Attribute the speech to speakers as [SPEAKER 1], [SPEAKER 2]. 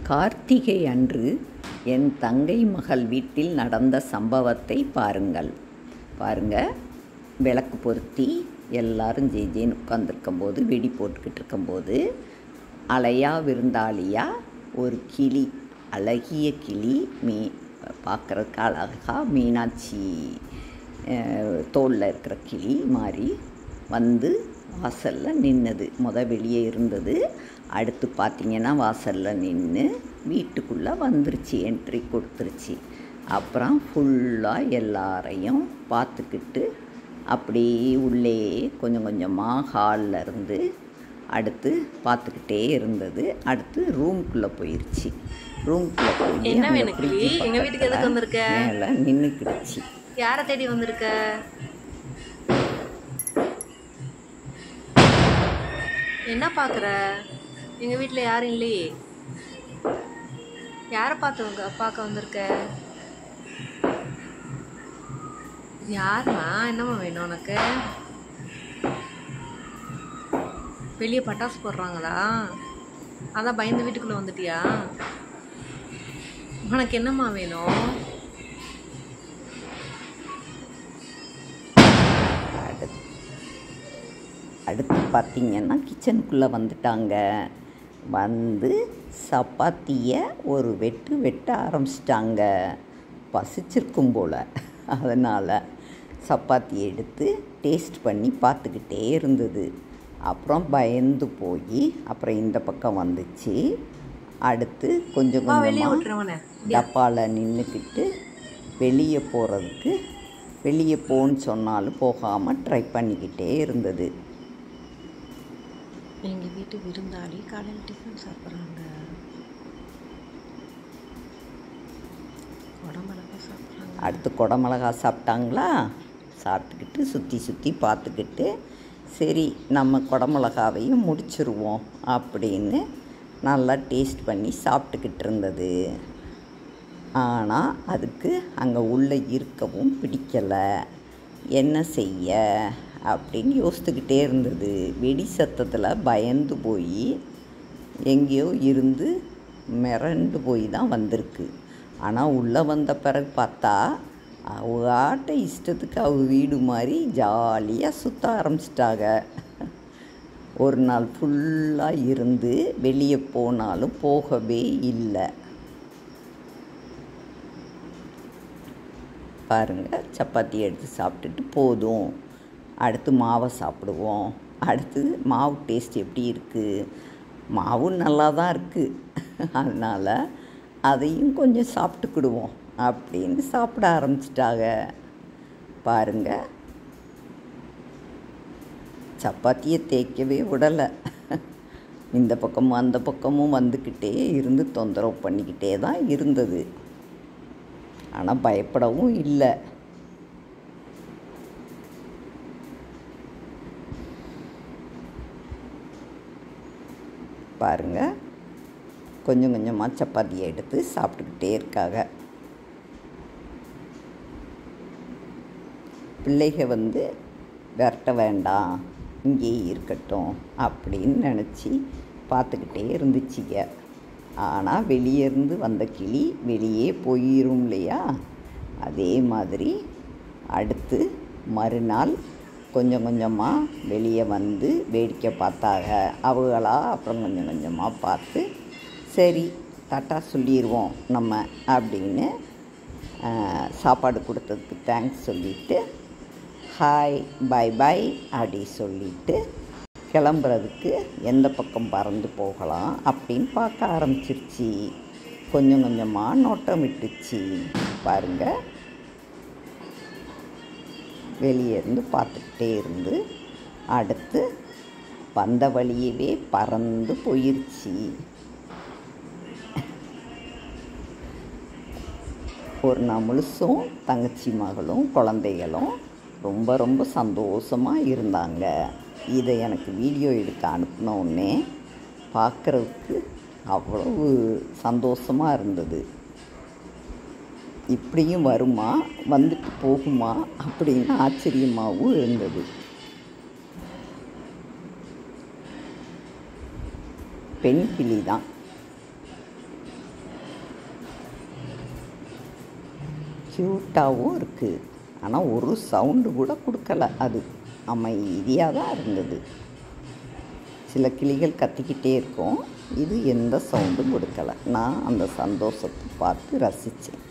[SPEAKER 1] கார்த்திகை அன்று என் தங்கை மகள் வீட்டில் நடந்த சம்பவத்தை பாருங்கள். விளக்கு பொருத்தி எல்லாரும் ஜேஜேன்னு உட்காந்துருக்கும்போது, வெடி போட்டுக்கிட்டு இருக்கும்போது, அலையா விருந்தாளியா ஒரு கிளி, அழகிய கிளி, பார்க்குறதுக்கு அழகாக மீனாட்சி தோளில் இருக்கிற கிளி மாதிரி வந்து வாசலில் நின்றுது. வெளியே இருந்தது. அடுத்து பார்த்திங்கன்னா வாசலில் நின்று வீட்டுக்குள்ளே வந்துருச்சு, என்ட்ரி கொடுத்துருச்சு. அப்புறம் ஃபுல்லாக எல்லாரையும் பார்த்துக்கிட்டு அப்படியே உள்ளே கொஞ்சம் கொஞ்சமாக ஹாலில் இருந்து அடுத்து பார்த்துக்கிட்டே இருந்தது. அடுத்து ரூம்குள்ளே போயிடுச்சு. ரூம்குள்ளே போய் மேலே நின்றுக்கிடுச்சு.
[SPEAKER 2] யாரை தேடி வந்திருக்க? என்ன பார்க்குற? எங்கள் வீட்டில் யாரும் இல்லையே. யாரை பார்க்க வந்திருக்க? யாருமா? என்னம்மா வேணும் உனக்கு? வெளியே பட்டாசு போடுறாங்களா? அதான் பயந்து வீட்டுக்குள்ளே வந்துட்டியா? உனக்கு என்னம்மா வேணும்?
[SPEAKER 1] அடுத்து பார்த்திங்கன்னா கிச்சனுக்குள்ளே வந்துட்டாங்க. வந்து சப்பாத்தியை ஒரு வெட்ட ஆரம்பிச்சிட்டாங்க. பசிச்சிருக்கும் போல். அதனால் சப்பாத்தியை எடுத்து டேஸ்ட் பண்ணி பார்த்துக்கிட்டே இருந்தது. அப்புறம் பயந்து போய் அப்புறம் இந்த பக்கம் வந்துச்சு. அடுத்து கொஞ்சம் கொஞ்சமாக டப்பாவில் நின்றுக்கிட்டு வெளியே போன்னு சொன்னாலும் போகாமல் ட்ரை பண்ணிக்கிட்டே இருந்தது.
[SPEAKER 2] எங்கள் வீட்டு விருந்தாளி காலையில் டிஃபன் சாப்பிட்றாங்க. குடமிளகா சாப்பிட்றாங்க.
[SPEAKER 1] அடுத்து குடமிளகா சாப்பிட்டாங்களா? சாப்பிட்டுக்கிட்டு சுற்றி பார்த்துக்கிட்டு, சரி நம்ம குடமிளகாவையும் முடிச்சிருவோம் அப்படின்னு நல்லா டேஸ்ட் பண்ணி சாப்பிட்டுக்கிட்டு இருந்தது. ஆனால் அதுக்கு அங்கே உள்ளே இருக்கவும் பிடிக்கலை. என்ன செய்ய அப்படின்னு யோசித்துக்கிட்டே இருந்தது. வெடி சத்தத்தில் பயந்து போய் எங்கேயோ இருந்து மிரண்டு போய் தான் வந்திருக்கு. ஆனால் உள்ளே வந்த பிறகு பார்த்தா அவங்க இஷ்டத்துக்கு அவங்க வீடு மாதிரி ஜாலியாக சுற்ற ஆரம்பிச்சிட்டாங்க. ஒரு நாள் ஃபுல்லாக இருந்து வெளியே போனாலும் போகவே இல்லை. பாருங்கள், சப்பாத்தி எடுத்து சாப்பிட்டுட்டு போதும், அடுத்து மாவை சாப்பிடுவோம். அடுத்து மாவு டேஸ்ட் எப்படி இருக்குது? மாவு நல்லா தான் இருக்குது, அதனால் அதையும் கொஞ்சம் சாப்பிட்டுக்கிடுவோம் அப்படின்னு சாப்பிட ஆரம்பிச்சிட்டாங்க. பாருங்கள், சப்பாத்தியை தேய்க்கவே விடலை. இந்த பக்கமும் அந்த பக்கமும் வந்துக்கிட்டே இருந்து தொந்தரவு பண்ணிக்கிட்டே தான் இருந்தது. ஆனால் பயப்படவும் இல்லை. பாருங்கள், கொஞ்சம் கொஞ்சமாக சப்பாத்தியை எடுத்து சாப்பிட்டுக்கிட்டே இருக்காங்க. பிள்ளைக வந்து விரட்ட வேண்டாம், இங்கேயே இருக்கட்டும் அப்படின்னு நினச்சி பார்த்துக்கிட்டே இருந்துச்சிங்க. ஆனால் வெளியே இருந்து வந்த கிளி வெளியே போயிடும் இல்லையா? அதே மாதிரி அடுத்து மறுநாள் கொஞ்சம் கொஞ்சமாக வெளியே வந்து வேடிக்கை பார்த்தாங்க. அவங்களா அப்புறம் கொஞ்சம் கொஞ்சமாக பார்த்து, சரி டாட்டா சொல்லிடுவோம் நம்ம அப்படின்னு சாப்பாடு கொடுத்ததுக்கு தேங்க்ஸ் சொல்லிவிட்டு, ஹாய் பாய் அப்படி சொல்லிவிட்டு கிளம்புறதுக்கு எந்த பக்கம் பறந்து போகலாம் அப்படின்னு பார்க்க ஆரம்பிச்சிருச்சு. கொஞ்சம் கொஞ்சமாக நோட்டம் விட்டுச்சு. பாருங்கள், வெளியே இருந்து பார்த்துக்கிட்டே இருந்து அடுத்து வந்த வழியவே பறந்து போயிடுச்சு. ஒரு நாள் முழுசும் தங்கச்சி மகளும் குழந்தைகளும் ரொம்ப ரொம்ப சந்தோஷமாக இருந்தாங்க. இதை எனக்கு வீடியோ எடுக்க அனுப்பினோடனே பார்க்குறதுக்கு அவ்வளவு சந்தோஷமாக இருந்தது. இப்படியும் வருமா, வந்துட்டு போகுமா அப்படின்னு ஆச்சரியமாகவும் இருந்தது. பெண் கிளி தான். க்யூட்டாகவும் இருக்குது. ஆனால் ஒரு சவுண்டு கூட கொடுக்கல. அது அமைதியாக தான் இருந்தது. சில கிளிகள் கத்திக்கிட்டே இருக்கும், இது எந்த சவுண்டும் கொடுக்கல. நான் அந்த சந்தோஷத்தை பார்த்து ரசித்தேன்.